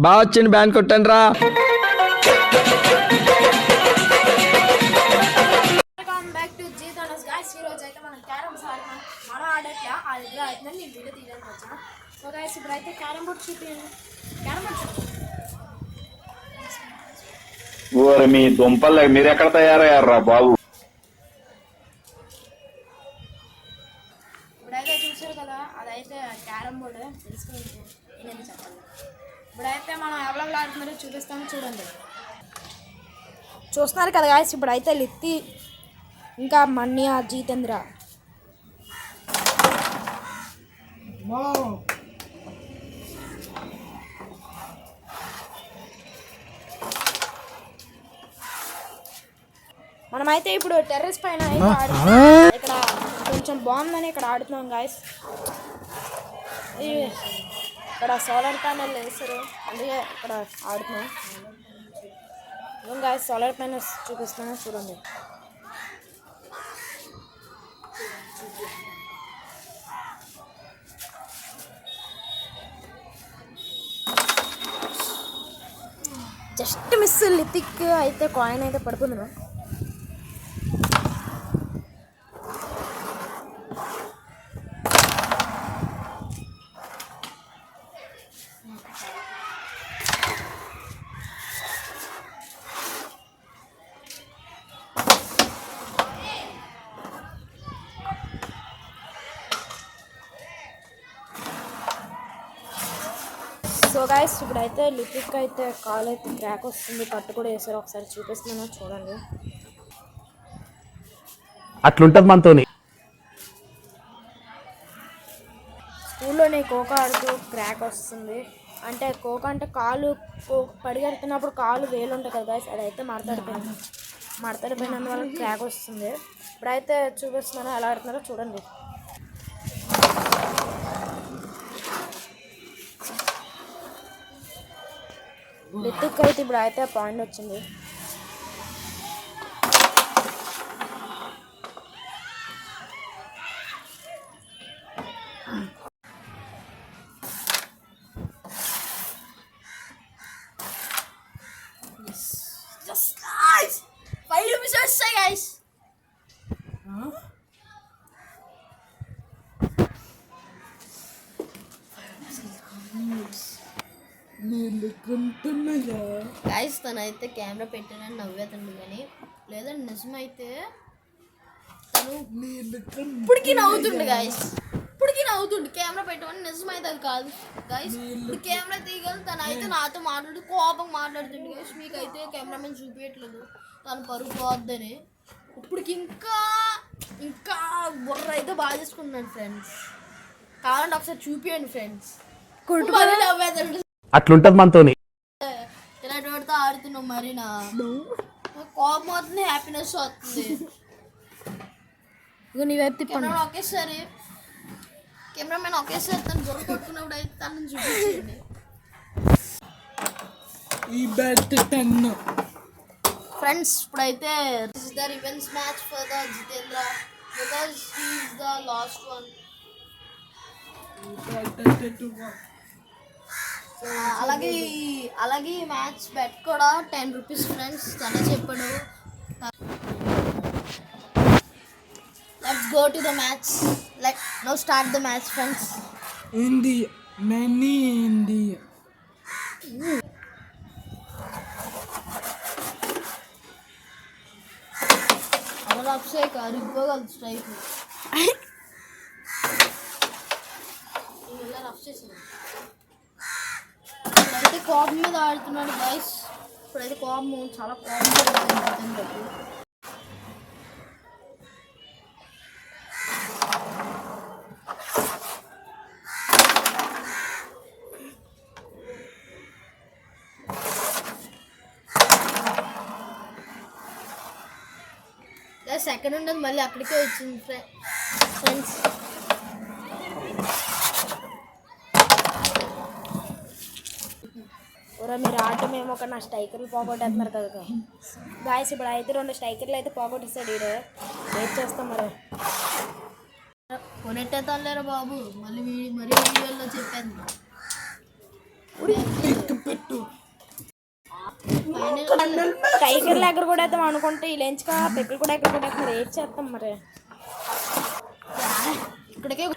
బాగా వచ్చింది బ్యాన్ కొట్టండి రా. ఓరి మీ దుంపలు మీరు ఎక్కడ తయారయ్యారా బాబు? ఇప్పుడైతే చూసారు కదా, అదైతే క్యారమ్ బోర్డు తెలుసుకుని నేనేది చెప్పాలి. ఇప్పుడైతే మనం ఎవరెవరు ఆడుతున్నారో చూపిస్తాము, చూడండి. చూస్తున్నారు కదా గాయస్, ఇప్పుడైతే లిత్తి ఇంకా మన్య జితేంద్ర. మనమైతే ఇప్పుడు టెర్రస్ పైన ఇక్కడ కొంచెం బాగుందని ఇక్కడ ఆడుతున్నాం గాయస్. ఇక్కడ సోలార్ ప్యానెల్ వేస్తారు, అందుకే ఇక్కడ ఆడుతున్నాం. గాయస్ సోలార్ ప్యానెల్స్ చూపిస్తాను, చూడండి. జస్ట్ మిస్ లితిక్ అయితే కాయిన్ అయితే పడుకుంది. సో గాయస్ ఇప్పుడైతే లిపిక్ అయితే కాల్ అయితే క్రాక్ వస్తుంది, కట్టు కూడా వేసారు. ఒకసారి చూపిస్తున్నాను, చూడండి. అట్లుంటది మనతోని. స్కూల్లోనే ఖోఖో ఆడుతూ క్రాక్ వస్తుంది. అంటే ఖోఖో అంటే కాలు పడిగెడుతున్నప్పుడు కాలు వేలు ఉంటుంది కదా గాయస్, అదైతే మడతడిపోయినందువల్ల క్రాక్ వస్తుంది. ఇప్పుడైతే చూపిస్తున్నాను ఎలా ఆడుతున్నారో చూడండి. లితిక్ అయితే ఇప్పుడు అయితే పాయింట్ వచ్చింది. గాయస్ తనైతే కెమెరా పెట్టానని నవ్వేతండి, కానీ లేదండి నిజమైతే తను ఇప్పటికీ నవ్వుతుండు గాయస్, ఇప్పటికీ నవ్వుతుండు. కెమెరా పెట్టమని నిజమైతే అది కాదు గాయస్. ఇప్పుడు కెమెరా తీయగలను తను అయితే నాతో కోపం మాట్లాడుతుండు గాయస్. మీకైతే కెమెరామెన్ చూపించట్లేదు, తను పరుగు పోద్దని. ఇప్పటికి ఇంకా ఇంకా బుర్ర అయితే బాగా చేసుకుంటున్నాను ఫ్రెండ్స్. కావాలంటే ఒకసారి చూపించండి ఫ్రెండ్స్. నవ్వేతండి, అట్లుంటది మనతోని. ఇలాంటి వాడితో ఆడుతున్నావు మరి నా కోపం అవుతుంది, హ్యాపీనెస్ వస్తుంది. కెమెరా ఒకేసారి కెమెరామెన్ ఒకేసారి తను బుర్ర కొట్టుకున్నప్పుడు అయితే తనని చూపించండి. ఫ్రెండ్స్ ఇప్పుడైతే this is the revenge match for the Jitendra because he is the last one. అలాగే ఈ మ్యాచ్ బెట్ కూడా 10 రూపీస్ ఫ్రెండ్స్, తనే చెప్పాడు. Let's go to the match. Now start the match friends. India, many India. అలా అప్సేక్ అరిగిపోగలదు strike. ఇప్పుడైతే కోపం మీద ఆడుతున్నాడు గాయస్. ఇప్పుడైతే కోపం చాలా కోపం. సెకండ్ ఉండదు, మళ్ళీ అక్కడికే వచ్చింది ఫ్రెండ్స్. మీరు ఆడటమేమో ఒక నా స్ట్రైకర్లు పోగొట్టేస్తున్నారు కదా గాయస్. ఇప్పుడు అయితే 2 స్ట్రైకర్లు అయితే పోగొట్టిస్తాడు. ఈడు వెయిట్ చేస్తాం మరి. కొనెట్టేతాను లేరా బాబు, మళ్ళీ వీడియోలో చెప్పాను. టైగర్లు ఎక్కడ కూడా వేద్దాం అనుకుంటే వీళ్ళు ఎంచుక పెక్కలు కూడా ఎక్కడ కూడా మరి ఏం చేస్తాం మరి ఇక్కడికే